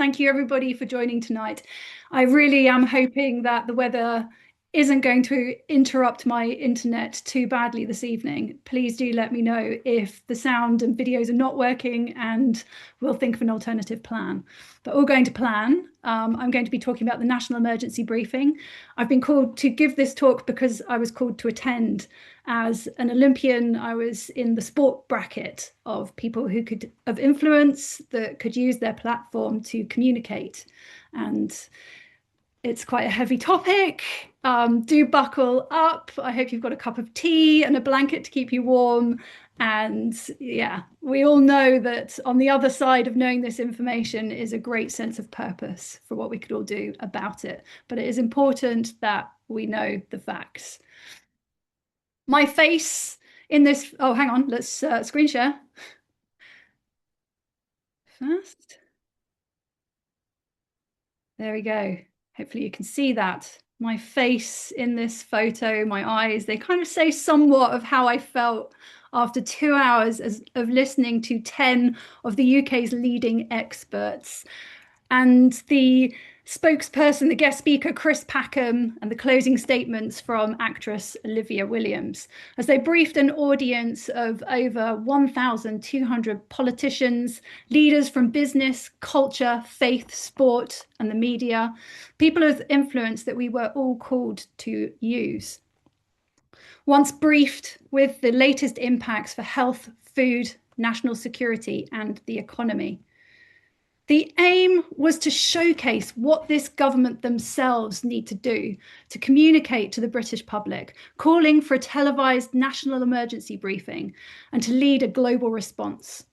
Thank you everybody for joining tonight. I really am hoping that the weather isn't going to interrupt my internet too badly this evening. Please do let me know if the sound and videos are not working, and we'll think of an alternative plan. But all going to plan. I'm going to be talking about the National Emergency Briefing. I've been called to give this talk because I was called to attend. As an Olympian, I was in the sport bracket of people who could have influence, that could use their platform to communicate. And it's quite a heavy topic. Do buckle up. I hope you've got a cup of tea and a blanket to keep you warm. And yeah, we all know that on the other side of knowing this information is a great sense of purpose for what we could all do about it. But it is important that we know the facts. My face in this, oh, hang on, let's screen share first. There we go. Hopefully you can see that. My face in this photo, my eyes, they kind of say somewhat of how I felt after 2 hours of listening to 10 of the UK's leading experts. And the spokesperson, the guest speaker, Chris Packham, and the closing statements from actress Olivia Williams, as they briefed an audience of over 1,200 politicians, leaders from business, culture, faith, sport, and the media, people of influence that we were all called to use. Once briefed with the latest impacts for health, food, national security, and the economy. The aim was to showcase what this government themselves need to do to communicate to the British public, calling for a televised national emergency briefing and to lead a global response.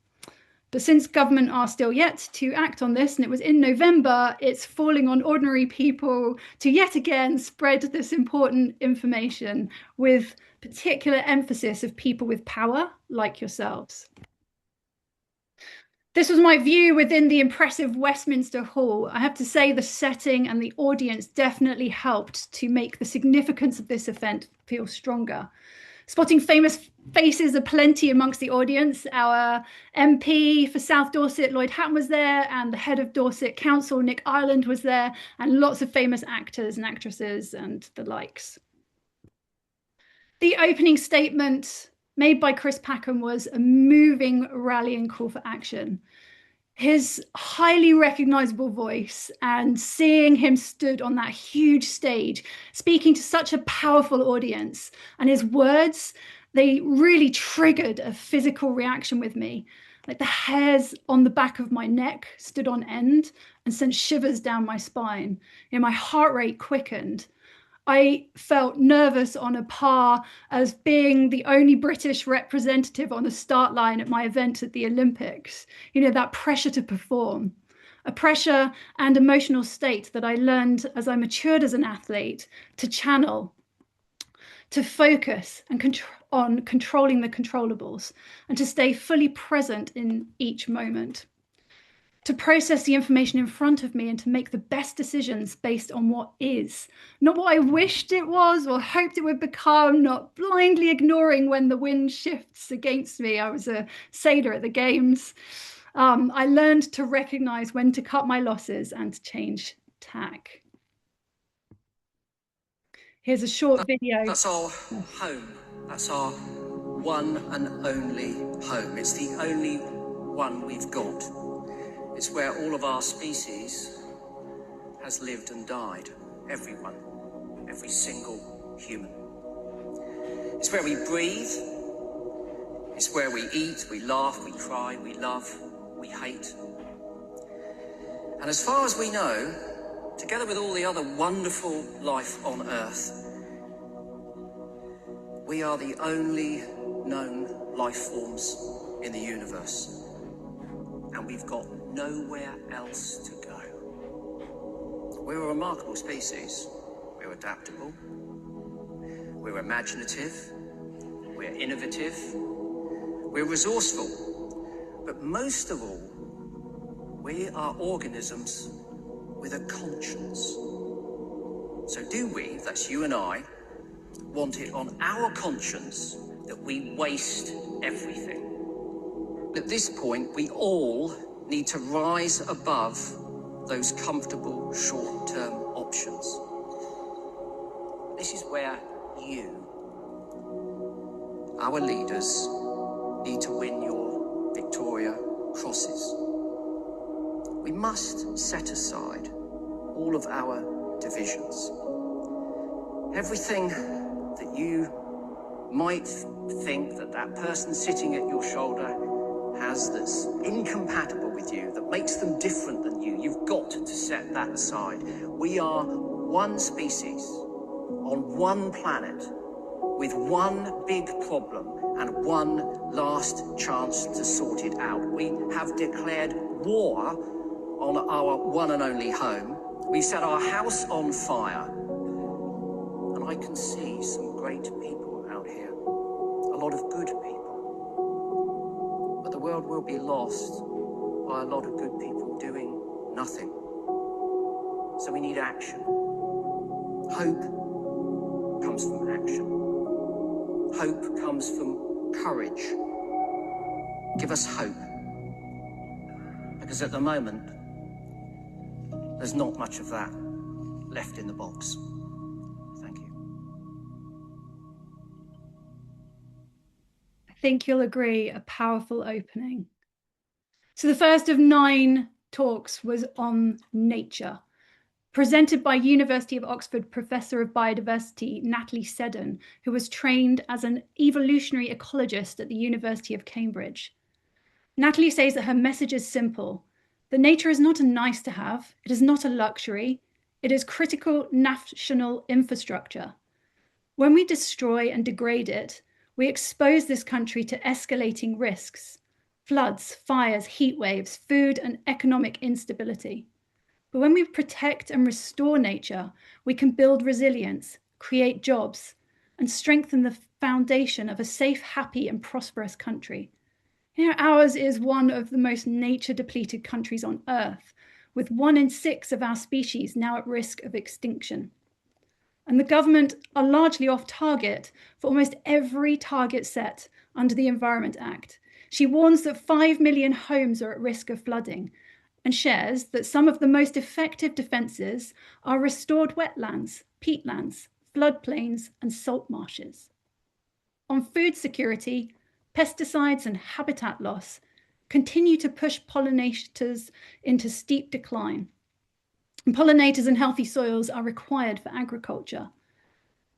But since government are still yet to act on this, and it was in November, it's falling on ordinary people to yet again spread this important information with particular emphasis of people with power like yourselves. This was my view within the impressive Westminster Hall. I have to say the setting and the audience definitely helped to make the significance of this event feel stronger. Spotting famous faces aplenty amongst the audience. Our MP for South Dorset, Lloyd Hatton, was there, and the head of Dorset Council, Nick Ireland, was there, and lots of famous actors and actresses and the likes. The opening statement made by Chris Packham was a moving rallying call for action. His highly recognizable voice and seeing him stood on that huge stage, speaking to such a powerful audience, and his words, they really triggered a physical reaction with me. Like the hairs on the back of my neck stood on end and sent shivers down my spine. My heart rate quickened. I felt nervous on a par as being the only British representative on the start line at my event at the Olympics. That pressure to perform, a pressure and emotional state that I learned as I matured as an athlete to channel, to focus and on controlling the controllables, and to stay fully present in each moment. To process the information in front of me and to make the best decisions based on what is, not what I wished it was or hoped it would become, not blindly ignoring when the wind shifts against me. I was a sailor at the games. I learned to recognize when to cut my losses and to change tack. Here's a short video. That's our home. That's our one and only home. It's the only one we've got. It's where all of our species has lived and died. Everyone, every single human. It's where we breathe. It's where we eat, we laugh, we cry, we love, we hate. And as far as we know, together with all the other wonderful life on Earth, we are the only known life forms in the universe. And we've got nowhere else to go. We're a remarkable species. We're adaptable. We're imaginative. We're innovative. We're resourceful. But most of all, we are organisms with a conscience. So do we, that's you and I, want it on our conscience that we waste everything? At this point, we all need to rise above those comfortable short-term options. This is where you, our leaders, need to win your Victoria Crosses. We must set aside all of our divisions. Everything that you might think that that person sitting at your shoulder has that's incompatible with you, that makes them different than you, you've got to set that aside. We are one species on one planet with one big problem and one last chance to sort it out. We have declared war on our one and only home. We set our house on fire. And I can see some great people out here, a lot of good people. But the world will be lost by a lot of good people doing nothing. So we need action. Hope comes from action. Hope comes from courage. Give us hope. Because at the moment, there's not much of that left in the box. Thank you. I think you'll agree, a powerful opening. So the first of 9 talks was on nature, presented by University of Oxford Professor of Biodiversity, Natalie Seddon, who was trained as an evolutionary ecologist at the University of Cambridge. Natalie says that her message is simple, that nature is not a nice to have, it is not a luxury, it is critical national infrastructure. When we destroy and degrade it, we expose this country to escalating risks, floods, fires, heat waves, food and economic instability. But when we protect and restore nature, we can build resilience, create jobs, and strengthen the foundation of a safe, happy, and prosperous country. You know, ours is one of the most nature-depleted countries on Earth, with 1 in 6 of our species now at risk of extinction. And the government are largely off target for almost every target set under the Environment Act. She warns that 5 million homes are at risk of flooding, and shares that some of the most effective defences are restored wetlands, peatlands, floodplains and salt marshes. On food security, pesticides and habitat loss continue to push pollinators into steep decline. And pollinators and healthy soils are required for agriculture.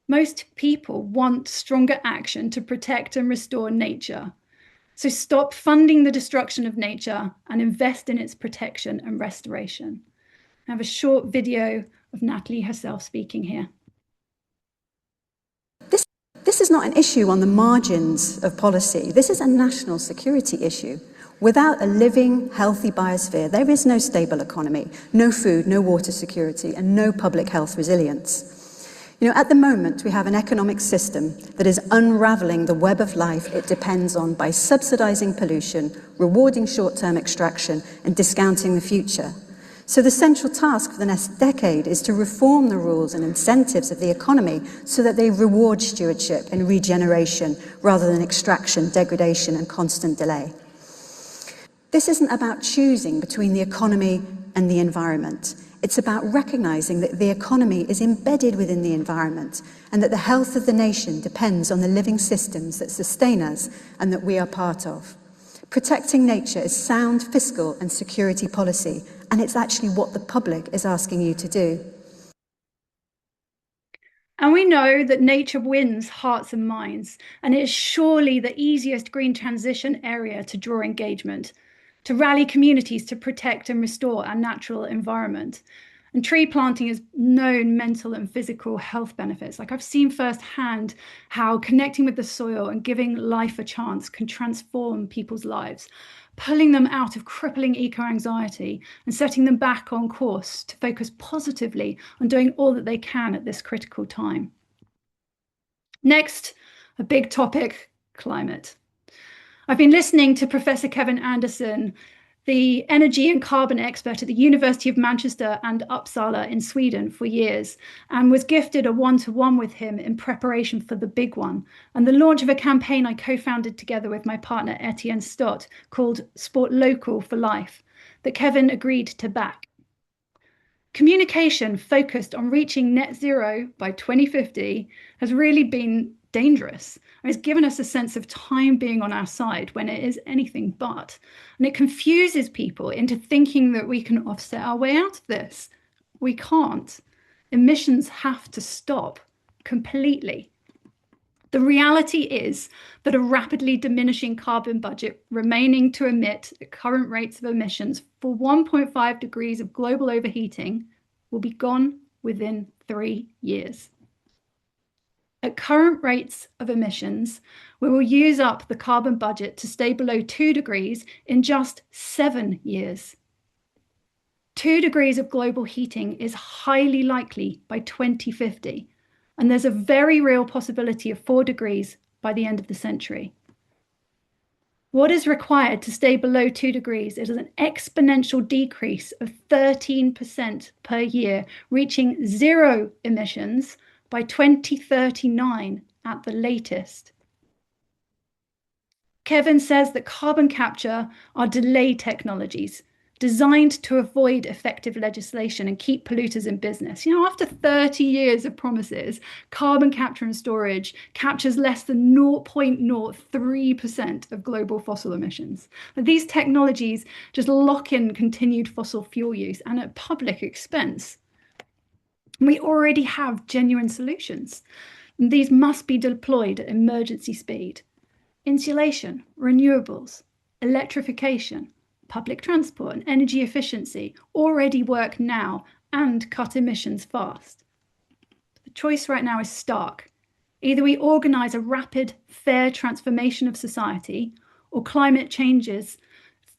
Most people want stronger action to protect and restore nature. So stop funding the destruction of nature and invest in its protection and restoration. I have a short video of Natalie herself speaking here. This is not an issue on the margins of policy. This is a national security issue. Without a living, healthy biosphere, there is no stable economy, no food, no water security, and no public health resilience. You know, at the moment, we have an economic system that is unraveling the web of life it depends on by subsidizing pollution, rewarding short-term extraction, and discounting the future. So the central task for the next decade is to reform the rules and incentives of the economy so that they reward stewardship and regeneration rather than extraction, degradation, and constant delay. This isn't about choosing between the economy and the environment. It's about recognizing that the economy is embedded within the environment and that the health of the nation depends on the living systems that sustain us and that we are part of. Protecting nature is sound fiscal and security policy, and it's actually what the public is asking you to do. And we know that nature wins hearts and minds, and it is surely the easiest green transition area to draw engagement, to rally communities to protect and restore our natural environment. And tree planting has known mental and physical health benefits. Like I've seen firsthand how connecting with the soil and giving life a chance can transform people's lives, pulling them out of crippling eco-anxiety and setting them back on course to focus positively on doing all that they can at this critical time. Next, a big topic, climate. I've been listening to Professor Kevin Anderson, the energy and carbon expert at the University of Manchester and Uppsala in Sweden for years, and was gifted a one-to-one with him in preparation for the big one, and the launch of a campaign I co-founded together with my partner Etienne Stott called Sport Local for Life, that Kevin agreed to back. Communication focused on reaching net zero by 2050 has really been dangerous. It's given us a sense of time being on our side when it is anything but. And it confuses people into thinking that we can offset our way out of this. We can't. Emissions have to stop completely. The reality is that a rapidly diminishing carbon budget remaining to emit at current rates of emissions for 1.5 degrees of global overheating will be gone within 3 years. At current rates of emissions, we will use up the carbon budget to stay below 2 degrees in just 7 years. 2 degrees of global heating is highly likely by 2050. And there's a very real possibility of 4 degrees by the end of the century. What is required to stay below 2 degrees is an exponential decrease of 13% per year, reaching zero emissions by 2039 at the latest. Kevin says that carbon capture are delay technologies designed to avoid effective legislation and keep polluters in business. You know, after 30 years of promises, carbon capture and storage captures less than 0.03% of global fossil emissions. But these technologies just lock in continued fossil fuel use and at public expense. We already have genuine solutions. And these must be deployed at emergency speed. Insulation, renewables, electrification, public transport and energy efficiency already work now and cut emissions fast. The choice right now is stark. Either we organise a rapid, fair transformation of society, or climate changes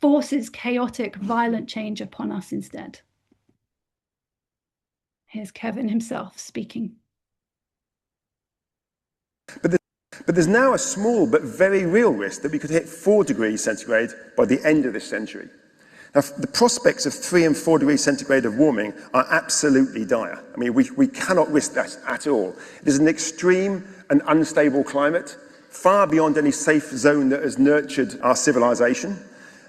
forces chaotic, violent change upon us instead. Here's Kevin himself speaking. But there's now a small but very real risk that we could hit 4 degrees centigrade by the end of this century. Now, the prospects of 3 and 4 degrees centigrade of warming are absolutely dire. I mean, we cannot risk that at all. It is an extreme and unstable climate, far beyond any safe zone that has nurtured our civilization.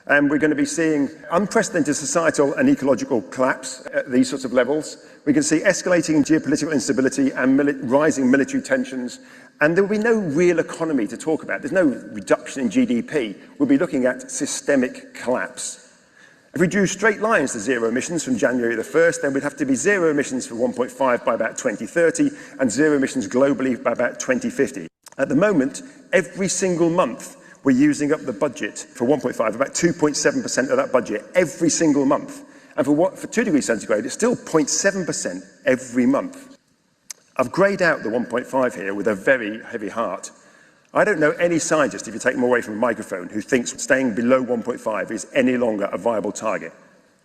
And we're going to be seeing unprecedented societal and ecological collapse at these sorts of levels. We can see escalating geopolitical instability and rising military tensions. And there will be no real economy to talk about. There's no reduction in GDP. We'll be looking at systemic collapse. If we drew straight lines to zero emissions from January the 1st, then we'd have to be zero emissions for 1.5 by about 2030 and zero emissions globally by about 2050. At the moment, every single month, we're using up the budget for 1.5, about 2.7% of that budget every single month. And for 2 degrees centigrade, it's still 0.7% every month. I've greyed out the 1.5 here with a very heavy heart. I don't know any scientist, if you take them away from a microphone, who thinks staying below 1.5 is any longer a viable target.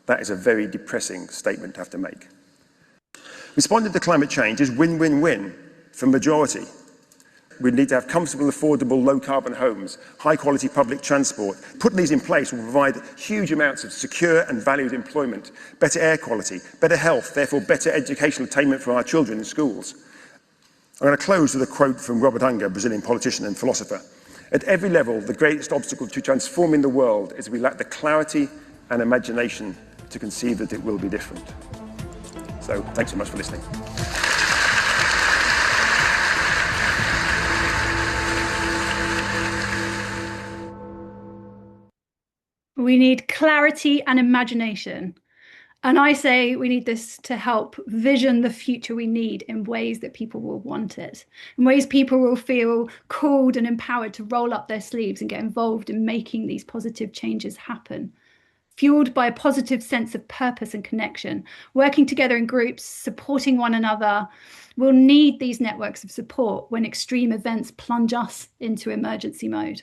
That is a very depressing statement to have to make. Responding to climate change is win-win-win for majority. We need to have comfortable, affordable, low-carbon homes, high-quality public transport. Putting these in place will provide huge amounts of secure and valued employment, better air quality, better health, therefore better educational attainment for our children in schools. I'm going to close with a quote from Robert Unger, Brazilian politician and philosopher. At every level, the greatest obstacle to transforming the world is we lack the clarity and imagination to conceive that it will be different. So, thanks so much for listening. We need clarity and imagination. And I say we need this to help vision the future we need in ways that people will want it, in ways people will feel called and empowered to roll up their sleeves and get involved in making these positive changes happen. Fueled by a positive sense of purpose and connection, working together in groups, supporting one another. We'll need these networks of support when extreme events plunge us into emergency mode.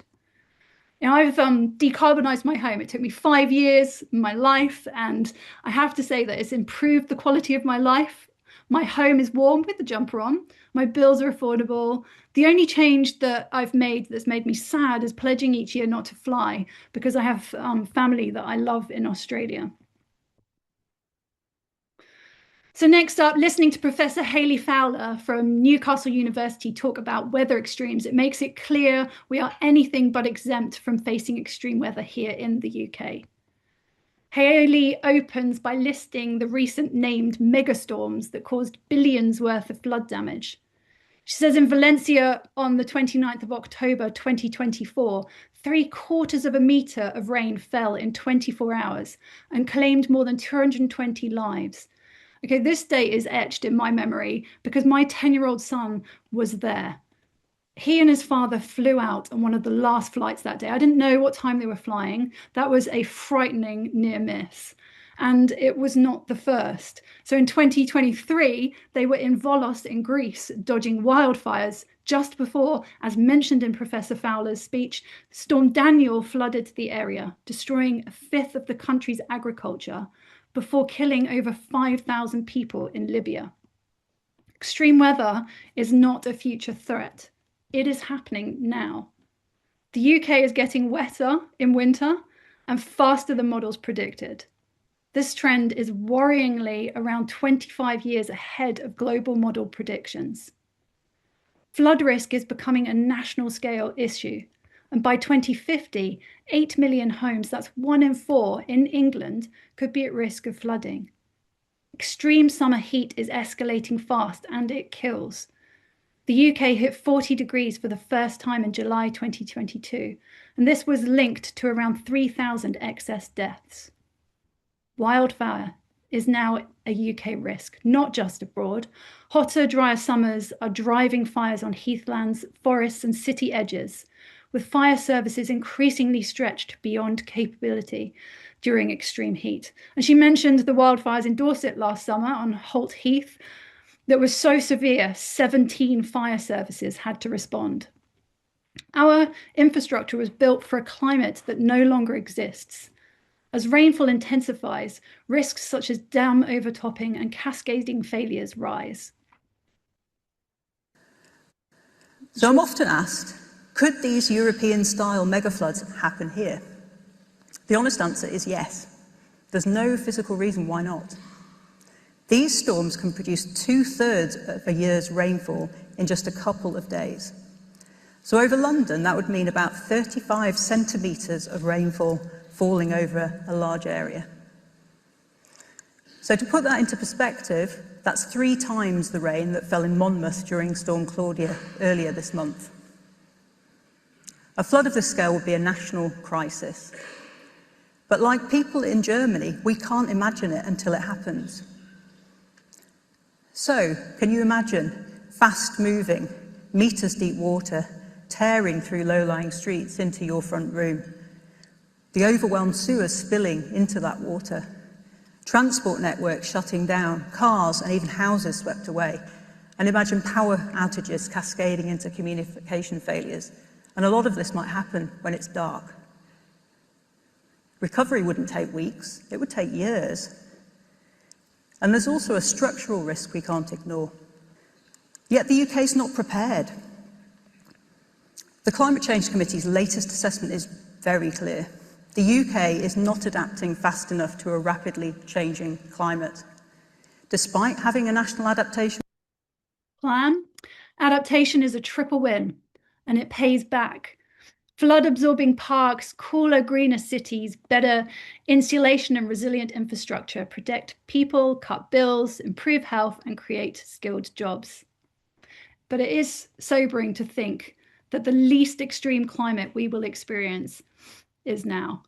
You know, I've decarbonised my home. It took me 5 years of my life, and I have to say that it's improved the quality of my life. My home is warm with the jumper on. My bills are affordable. The only change that I've made that's made me sad is pledging each year not to fly, because I have family that I love in Australia. So next up, listening to Professor Hayley Fowler from Newcastle University talk about weather extremes, it makes it clear we are anything but exempt from facing extreme weather here in the UK. Haley opens by listing the recent named megastorms that caused billions worth of flood damage. She says in Valencia on the 29th of October 2024, 3/4 of a metre of rain fell in 24 hours and claimed more than 220 lives. Okay, this date is etched in my memory because my 10-year-old son was there. He and his father flew out on one of the last flights that day. I didn't know what time they were flying. That was a frightening near miss. And it was not the first. So in 2023, they were in Volos in Greece, dodging wildfires just before, as mentioned in Professor Fowler's speech, Storm Daniel flooded the area, destroying a fifth of the country's agriculture before killing over 5,000 people in Libya. Extreme weather is not a future threat. It is happening now. The UK is getting wetter in winter and faster than models predicted. This trend is worryingly around 25 years ahead of global model predictions. Flood risk is becoming a national scale issue. And by 2050, 8 million homes, that's 1 in 4 in England, could be at risk of flooding. Extreme summer heat is escalating fast and it kills. The UK hit 40 degrees for the first time in July 2022, and this was linked to around 3,000 excess deaths. Wildfire is now a UK risk, not just abroad. Hotter, drier summers are driving fires on heathlands, forests, and city edges, with fire services increasingly stretched beyond capability during extreme heat. And she mentioned the wildfires in Dorset last summer on Holt Heath that was so severe, 17 fire services had to respond. Our infrastructure was built for a climate that no longer exists. As rainfall intensifies, risks such as dam overtopping and cascading failures rise. So I'm often asked, could these European-style megafloods happen here? The honest answer is yes. There's no physical reason why not. These storms can produce 2/3 of a year's rainfall in just a couple of days. So over London, that would mean about 35 centimetres of rainfall falling over a large area. So to put that into perspective, that's 3 times the rain that fell in Monmouth during Storm Claudia earlier this month. A flood of this scale would be a national crisis. But like people in Germany, we can't imagine it until it happens. So, can you imagine fast-moving, metres-deep water tearing through low-lying streets into your front room? The overwhelmed sewers spilling into that water, transport networks shutting down, cars and even houses swept away. And imagine power outages cascading into communication failures. And a lot of this might happen when it's dark. Recovery wouldn't take weeks, it would take years. And there's also a structural risk we can't ignore. Yet the UK is not prepared. The Climate Change Committee's latest assessment is very clear. The UK is not adapting fast enough to a rapidly changing climate. Despite having a national adaptation plan, adaptation is a triple win, and it pays back. Flood-absorbing parks, cooler, greener cities, better insulation and resilient infrastructure protect people, cut bills, improve health, and create skilled jobs. But it is sobering to think that the least extreme climate we will experience is now.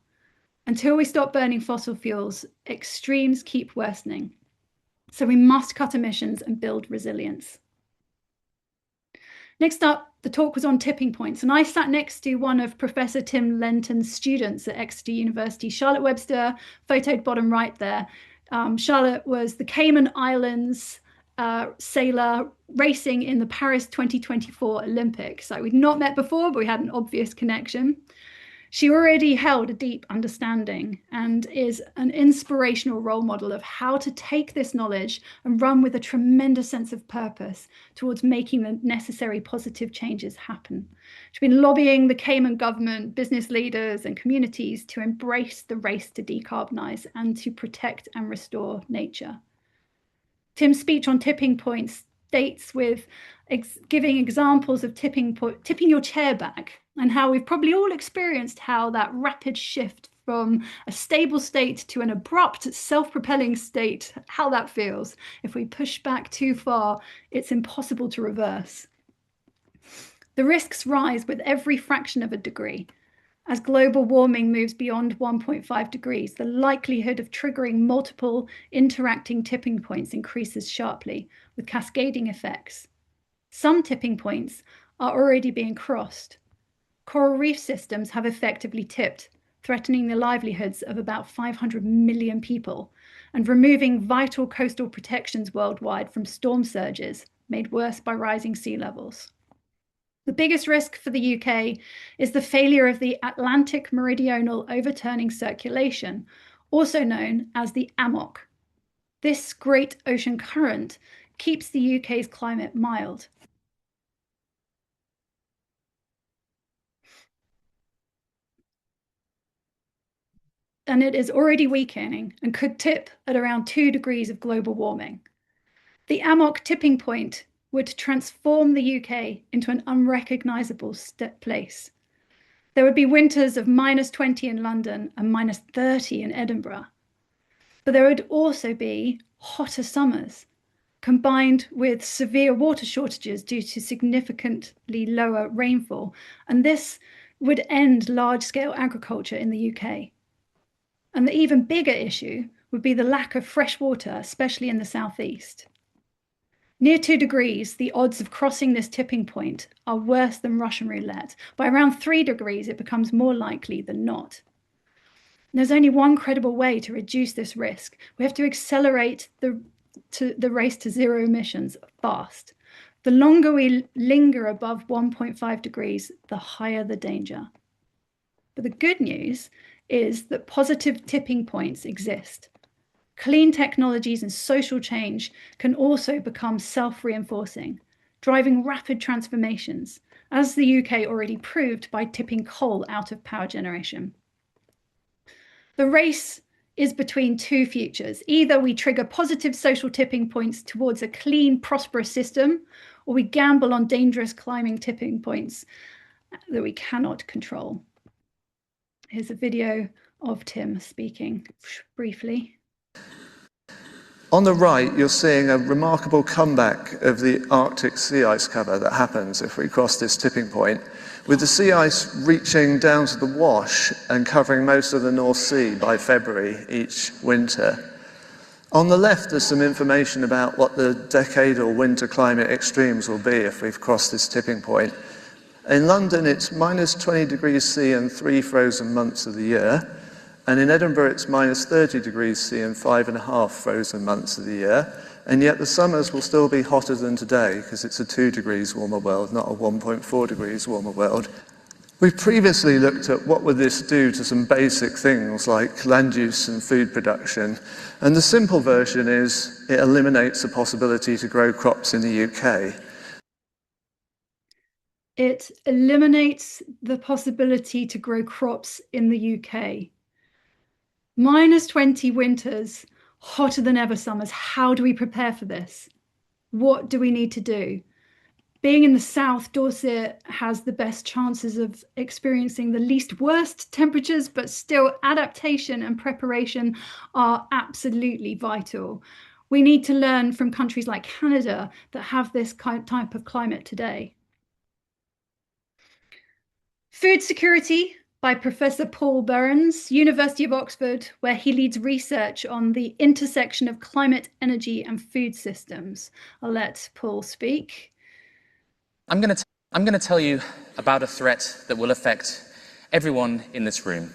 Until we stop burning fossil fuels, extremes keep worsening. So we must cut emissions and build resilience. Next up, the talk was on tipping points, and I sat next to one of Professor Tim Lenton's students at Exeter University, Charlotte Webster, photoed bottom right there. Charlotte was the Cayman Islands sailor racing in the Paris 2024 Olympics. So we'd not met before, but we had an obvious connection. She already held a deep understanding and is an inspirational role model of how to take this knowledge and run with a tremendous sense of purpose towards making the necessary positive changes happen. She's been lobbying the Cayman government, business leaders and communities to embrace the race to decarbonise and to protect and restore nature. Tim's speech on tipping points dates with giving examples of tipping your chair back, and how we've probably all experienced how that rapid shift from a stable state to an abrupt, self-propelling state, how that feels. If we push back too far, it's impossible to reverse. The risks rise with every fraction of a degree. As global warming moves beyond 1.5 degrees, the likelihood of triggering multiple interacting tipping points increases sharply, with cascading effects. Some tipping points are already being crossed. Coral reef systems have effectively tipped, threatening the livelihoods of about 500 million people and removing vital coastal protections worldwide from storm surges, made worse by rising sea levels. The biggest risk for the UK is the failure of the Atlantic Meridional Overturning Circulation, also known as the AMOC. This great ocean current keeps the UK's climate mild. And it is already weakening and could tip at around 2 degrees of global warming. The AMOC tipping point would transform the UK into an unrecognisable place. There would be winters of -20 in London and -30 in Edinburgh. But there would also be hotter summers, combined with severe water shortages due to significantly lower rainfall. And this would end large-scale agriculture in the UK. And the even bigger issue would be the lack of fresh water, especially in the southeast. Near 2 degrees, the odds of crossing this tipping point are worse than Russian roulette. By around 3 degrees, it becomes more likely than not. And there's only one credible way to reduce this risk. We have to accelerate the race to zero emissions fast. The longer we linger above 1.5 degrees, the higher the danger. But the good news is that positive tipping points exist. Clean technologies and social change can also become self-reinforcing, driving rapid transformations, as the UK already proved by tipping coal out of power generation. The race is between two futures. Either we trigger positive social tipping points towards a clean, prosperous system, or we gamble on dangerous climbing tipping points that we cannot control. Here's a video of Tim speaking briefly. On the right, you're seeing a remarkable comeback of the Arctic sea ice cover that happens if we cross this tipping point, with the sea ice reaching down to the Wash and covering most of the North Sea by February each winter. On the left, there's some information about what the decadal winter climate extremes will be if we've crossed this tipping point. In London, it's -20 degrees C and 3 frozen months of the year. And in Edinburgh, it's -30 degrees C and 5.5 frozen months of the year. And yet the summers will still be hotter than today because it's a 2 degrees warmer world, not a 1.4 degrees warmer world. We've previously looked at what would this do to some basic things like land use and food production. And the simple version is it eliminates the possibility to grow crops in the UK. It eliminates the possibility to grow crops in the UK. -20 winters, hotter than ever summers. How do we prepare for this? What do we need to do? Being in the south, Dorset has the best chances of experiencing the least worst temperatures, but still adaptation and preparation are absolutely vital. We need to learn from countries like Canada that have this type of climate today. Food security by Professor Paul Burns, University of Oxford, where he leads research on the intersection of climate, energy and food systems. I'll let Paul speak. I'm going to tell you about a threat that will affect everyone in this room,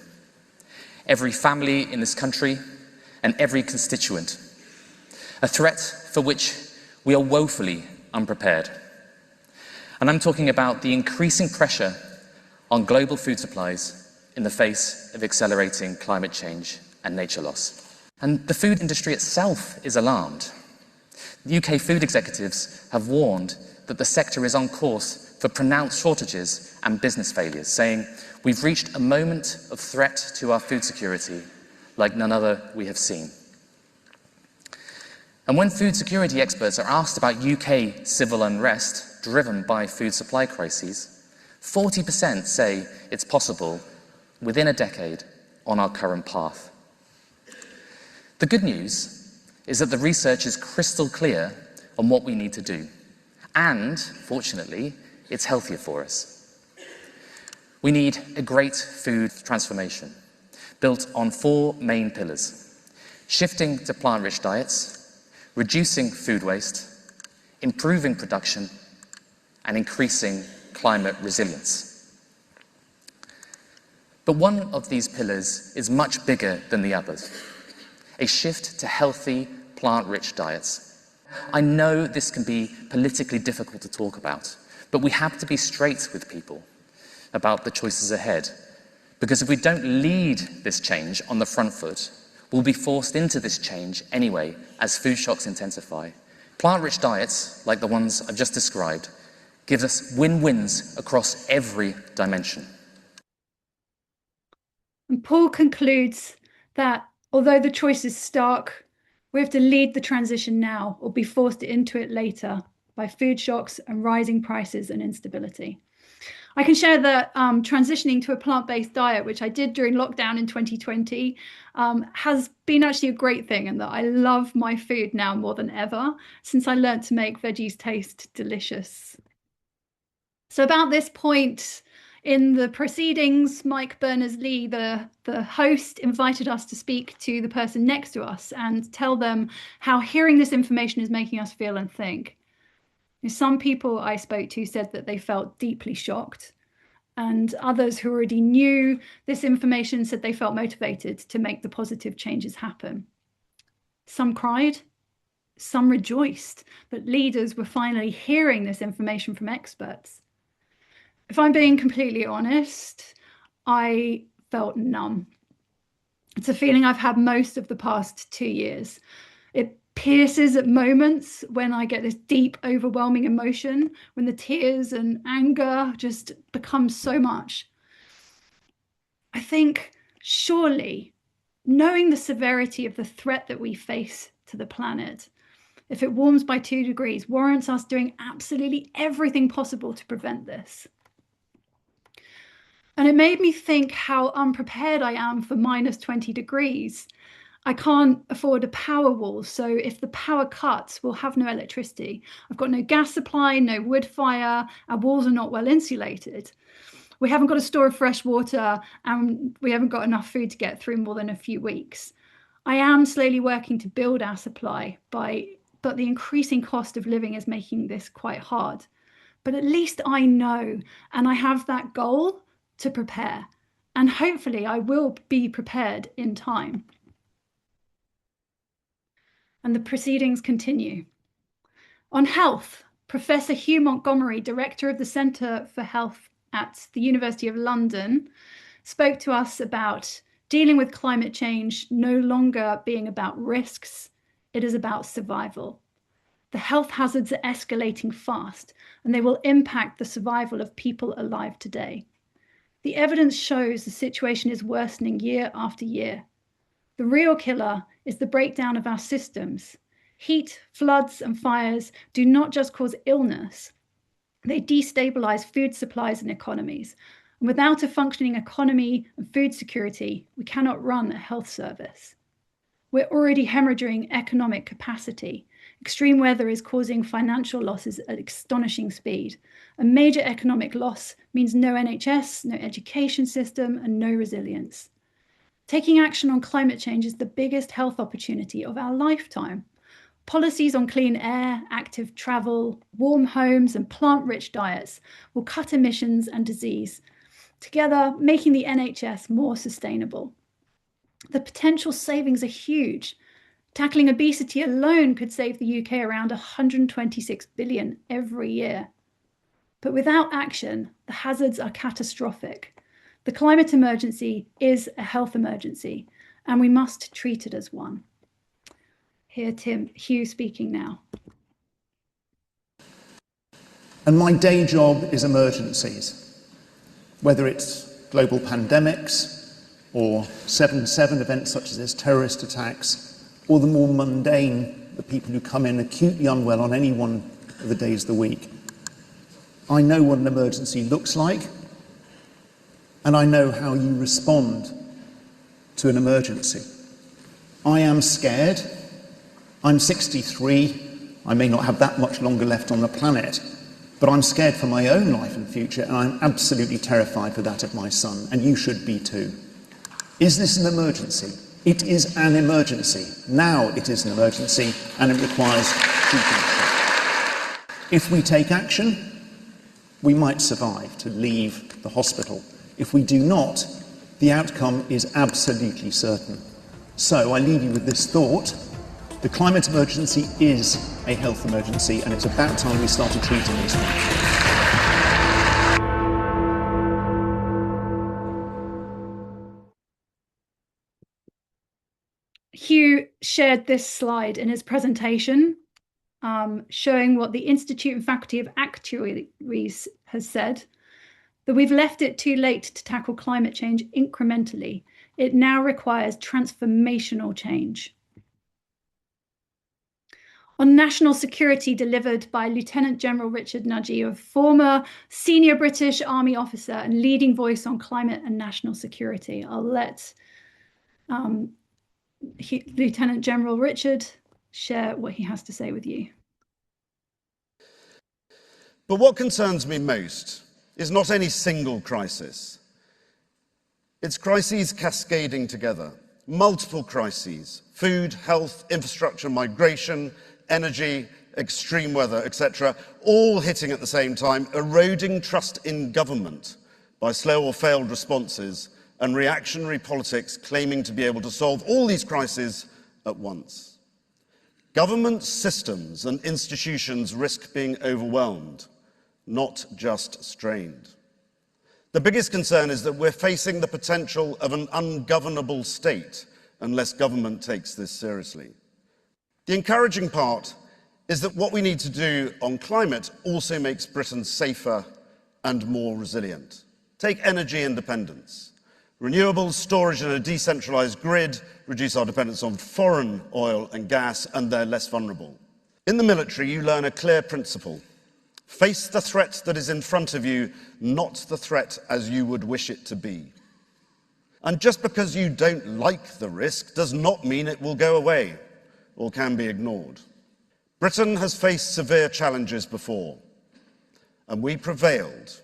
every family in this country and every constituent. A threat for which we are woefully unprepared. And I'm talking about the increasing pressure on global food supplies in the face of accelerating climate change and nature loss. And the food industry itself is alarmed. The UK food executives have warned that the sector is on course for pronounced shortages and business failures, saying, "We've reached a moment of threat to our food security like none other we have seen." And when food security experts are asked about UK civil unrest driven by food supply crises, 40% say it's possible within a decade on our current path. The good news is that the research is crystal clear on what we need to do, and, fortunately, it's healthier for us. We need a great food transformation built on 4 main pillars: shifting to plant-rich diets, reducing food waste, improving production, and increasing climate resilience. But one of these pillars is much bigger than the others: a shift to healthy, plant-rich diets. I know this can be politically difficult to talk about, but we have to be straight with people about the choices ahead. Because if we don't lead this change on the front foot, we'll be forced into this change anyway as food shocks intensify. Plant-rich diets, like the ones I've just described, give us win-wins across every dimension. And Paul concludes that although the choice is stark, we have to lead the transition now or be forced into it later by food shocks and rising prices and instability. I can share that transitioning to a plant-based diet, which I did during lockdown in 2020, has been actually a great thing, and that I love my food now more than ever since I learned to make veggies taste delicious. So about this point in the proceedings, Mike Berners-Lee, the host, invited us to speak to the person next to us and tell them how hearing this information is making us feel and think. Some people I spoke to said that they felt deeply shocked, and others who already knew this information said they felt motivated to make the positive changes happen. Some cried, some rejoiced that leaders were finally hearing this information from experts. If I'm being completely honest, I felt numb. It's a feeling I've had most of the past 2 years. It pierces at moments when I get this deep, overwhelming emotion, when the tears and anger just become so much. I think, surely, knowing the severity of the threat that we face to the planet, if it warms by 2 degrees, warrants us doing absolutely everything possible to prevent this. And it made me think how unprepared I am for minus 20 degrees. I can't afford a power wall, so if the power cuts, we'll have no electricity. I've got no gas supply, no wood fire, our walls are not well insulated. We haven't got a store of fresh water, and we haven't got enough food to get through more than a few weeks. I am slowly working to build our supply, but the increasing cost of living is making this quite hard. But at least I know, and I have that goal to prepare, and hopefully I will be prepared in time. And the proceedings continue. On health, Professor Hugh Montgomery, Director of the Centre for Health at the University of London, spoke to us about dealing with climate change no longer being about risks, it is about survival. The health hazards are escalating fast, and they will impact the survival of people alive today. The evidence shows the situation is worsening year after year. The real killer is the breakdown of our systems. Heat, floods, and fires do not just cause illness, they destabilize food supplies and economies. And without a functioning economy and food security, we cannot run a health service. We're already hemorrhaging economic capacity. Extreme weather is causing financial losses at astonishing speed. A major economic loss means no NHS, no education system, and no resilience. Taking action on climate change is the biggest health opportunity of our lifetime. Policies on clean air, active travel, warm homes, and plant-rich diets will cut emissions and disease, together making the NHS more sustainable. The potential savings are huge. Tackling obesity alone could save the UK around 126 billion every year. But without action, the hazards are catastrophic. The climate emergency is a health emergency, and we must treat it as one. Hear Hugh speaking now. And my day job is emergencies, whether it's global pandemics or 7/7 events such as this, terrorist attacks, or the more mundane, the people who come in acutely unwell on any one of the days of the week. I know what an emergency looks like, and I know how you respond to an emergency. I am scared. I'm 63. I may not have that much longer left on the planet, but I'm scared for my own life and future, and I'm absolutely terrified for that of my son, and you should be too. Is this an emergency? It is an emergency. Now it is an emergency, and it requires treatment. If we take action, we might survive to leave the hospital. If we do not, the outcome is absolutely certain. So I leave you with this thought. The climate emergency is a health emergency, and it's about time we started treating these things. Hugh shared this slide in his presentation, showing what the Institute and Faculty of Actuaries has said, that we've left it too late to tackle climate change incrementally. It now requires transformational change. On national security, delivered by Lieutenant General Richard Nudgee, a former senior British Army officer and leading voice on climate and national security. I'll let Lieutenant General Richard share what he has to say with you. But what concerns me most is not any single crisis. It's crises cascading together, multiple crises: food, health, infrastructure, migration, energy, extreme weather, etc., all hitting at the same time, eroding trust in government by slow or failed responses and reactionary politics claiming to be able to solve all these crises at once. Government systems and institutions risk being overwhelmed, not just strained. The biggest concern is that we're facing the potential of an ungovernable state unless government takes this seriously. The encouraging part is that what we need to do on climate also makes Britain safer and more resilient. Take energy independence. Renewables, storage and a decentralised grid reduce our dependence on foreign oil and gas, and they're less vulnerable. In the military, you learn a clear principle. Face the threat that is in front of you, not the threat as you would wish it to be. And just because you don't like the risk does not mean it will go away or can be ignored. Britain has faced severe challenges before, and we prevailed.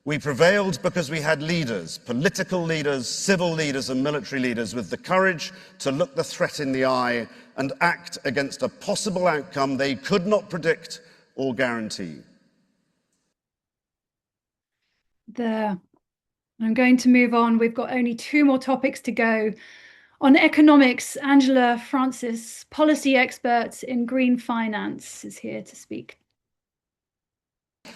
We prevailed because we had leaders, political leaders, civil leaders and military leaders with the courage to look the threat in the eye and act against a possible outcome they could not predict or guarantee. There. I'm going to move on. We've got only 2 more topics to go. On economics, Angela Francis, policy expert in green finance, is here to speak.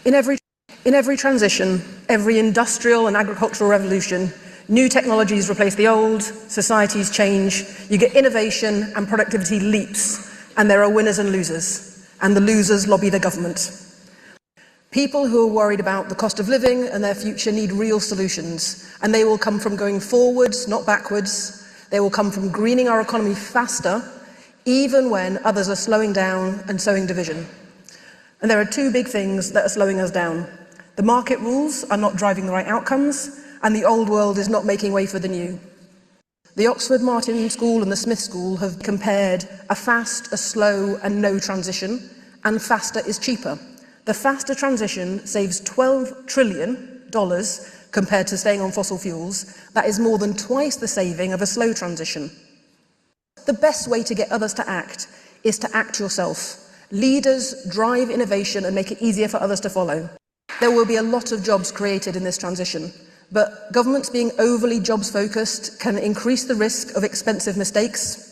In every transition, every industrial and agricultural revolution, new technologies replace the old, societies change, you get innovation and productivity leaps, and there are winners and losers, and the losers lobby the government. People who are worried about the cost of living and their future need real solutions, and they will come from going forwards, not backwards. They will come from greening our economy faster, even when others are slowing down and sowing division. And there are 2 big things that are slowing us down. The market rules are not driving the right outcomes, and the old world is not making way for the new. The Oxford Martin School and the Smith School have compared a fast, a slow, and no transition, and faster is cheaper. The faster transition saves $12 trillion compared to staying on fossil fuels. That is more than twice the saving of a slow transition. The best way to get others to act is to act yourself. Leaders drive innovation and make it easier for others to follow. There will be a lot of jobs created in this transition, but governments being overly jobs focused can increase the risk of expensive mistakes.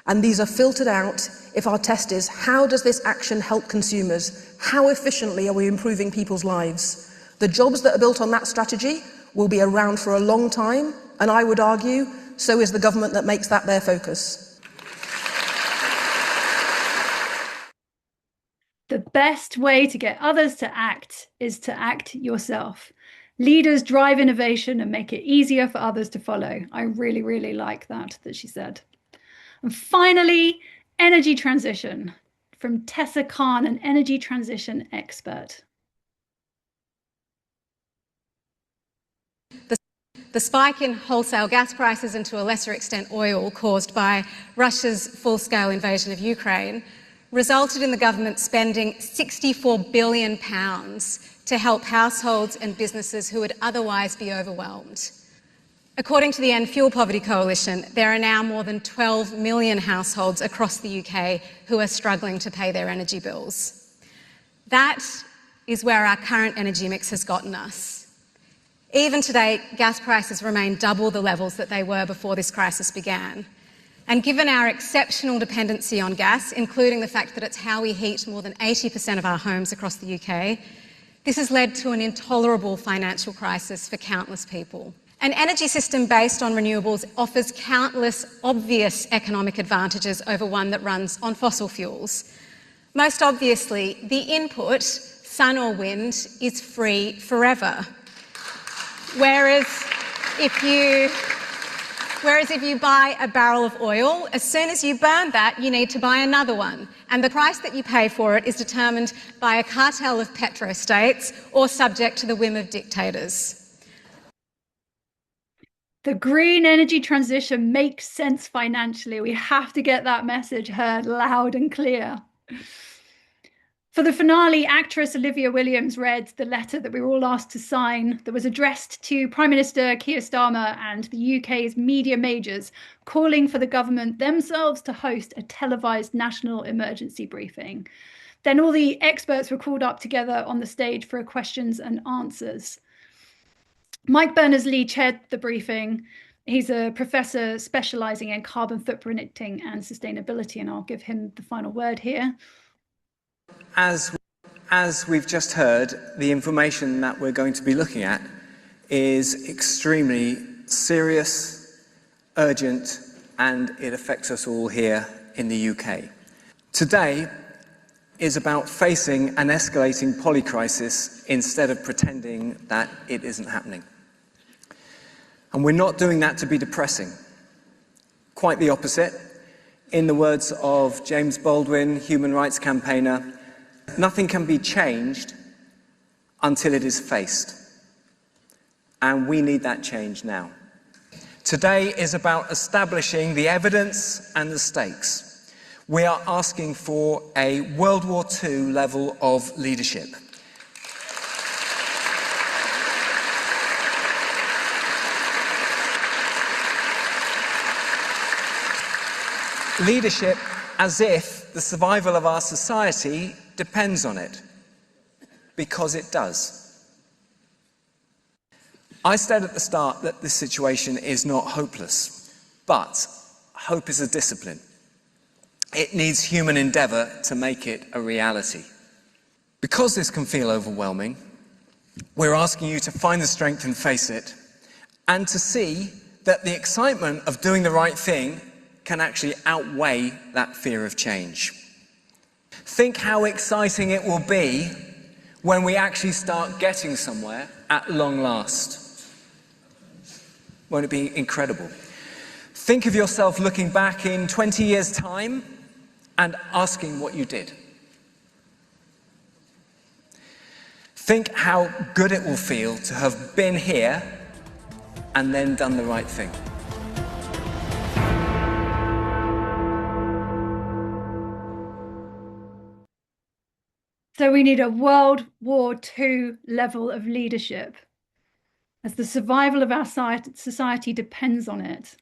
And these are filtered out if our test is, how does this action help consumers? How efficiently are we improving people's lives? The jobs that are built on that strategy will be around for a long time, and I would argue, so is the government that makes that their focus. The best way to get others to act is to act yourself. Leaders drive innovation and make it easier for others to follow. I really, really like that she said. And finally, energy transition, from Tessa Khan, an energy transition expert. The spike in wholesale gas prices and to a lesser extent oil caused by Russia's full-scale invasion of Ukraine resulted in the government spending £64 billion to help households and businesses who would otherwise be overwhelmed. According to the End Fuel Poverty Coalition, there are now more than 12 million households across the UK who are struggling to pay their energy bills. That is where our current energy mix has gotten us. Even today, gas prices remain double the levels that they were before this crisis began. And given our exceptional dependency on gas, including the fact that it's how we heat more than 80% of our homes across the UK, this has led to an intolerable financial crisis for countless people. An energy system based on renewables offers countless obvious economic advantages over one that runs on fossil fuels. Most obviously, the input, sun or wind, is free forever. Whereas if you buy a barrel of oil, as soon as you burn that, you need to buy another one. And the price that you pay for it is determined by a cartel of petrostates or subject to the whim of dictators. The green energy transition makes sense financially. We have to get that message heard loud and clear. For the finale, actress Olivia Williams read the letter that we were all asked to sign that was addressed to Prime Minister Keir Starmer and the UK's media majors, calling for the government themselves to host a televised national emergency briefing. Then all the experts were called up together on the stage for questions and answers. Mike Berners-Lee chaired the briefing. He's a professor specialising in carbon footprinting and sustainability, and I'll give him the final word here. As we've just heard, the information that we're going to be looking at is extremely serious, urgent, and it affects us all here in the UK. Today is about facing an escalating polycrisis instead of pretending that it isn't happening. And we're not doing that to be depressing. Quite the opposite. In the words of James Baldwin, human rights campaigner, nothing can be changed until it is faced. And we need that change now. Today is about establishing the evidence and the stakes. We are asking for a World War II level of leadership. Leadership as if the survival of our society depends on it, because it does. I said at the start that this situation is not hopeless, but hope is a discipline. It needs human endeavour to make it a reality. Because this can feel overwhelming, we're asking you to find the strength and face it, and to see that the excitement of doing the right thing can actually outweigh that fear of change. Think how exciting it will be when we actually start getting somewhere at long last. Won't it be incredible? Think of yourself looking back in 20 years' time and asking what you did. Think how good it will feel to have been here and then done the right thing. So we need a World War II level of leadership, as the survival of our society depends on it.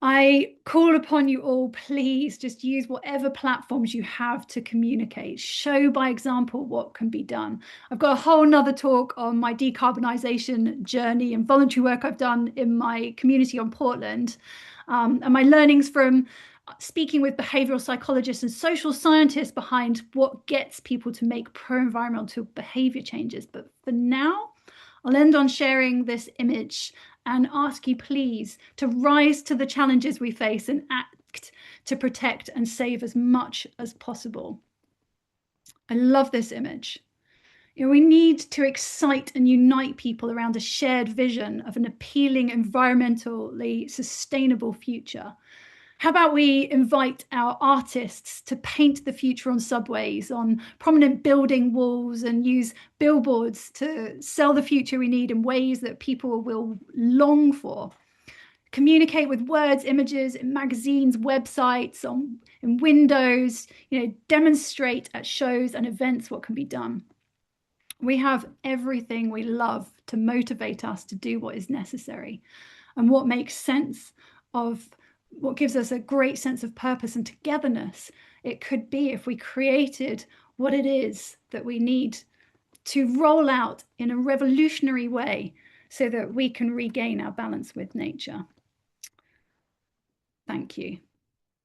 I call upon you all, please just use whatever platforms you have to communicate. Show by example what can be done. I've got a whole nother talk on my decarbonisation journey and voluntary work I've done in my community on Portland, and my learnings from speaking with behavioural psychologists and social scientists behind what gets people to make pro-environmental behaviour changes. But for now, I'll end on sharing this image and ask you please to rise to the challenges we face and act to protect and save as much as possible. I love this image. You know, we need to excite and unite people around a shared vision of an appealing, environmentally sustainable future. How about we invite our artists to paint the future on subways, on prominent building walls, and use billboards to sell the future we need in ways that people will long for? Communicate with words, images, in magazines, websites, in windows, demonstrate at shows and events what can be done. We have everything we love to motivate us to do what is necessary, and what makes sense of what gives us a great sense of purpose and togetherness. It could be if we created what it is that we need to roll out in a revolutionary way so that we can regain our balance with nature. Thank you.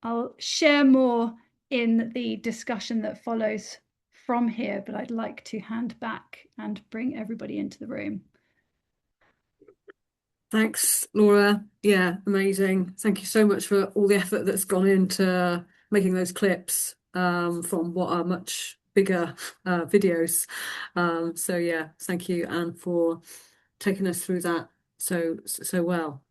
I'll share more in the discussion that follows from here, but I'd like to hand back and bring everybody into the room. Thanks, Laura. Yeah, amazing. Thank you so much for all the effort that's gone into making those clips from what are much bigger videos. So yeah, thank you, Anne, for taking us through that so well.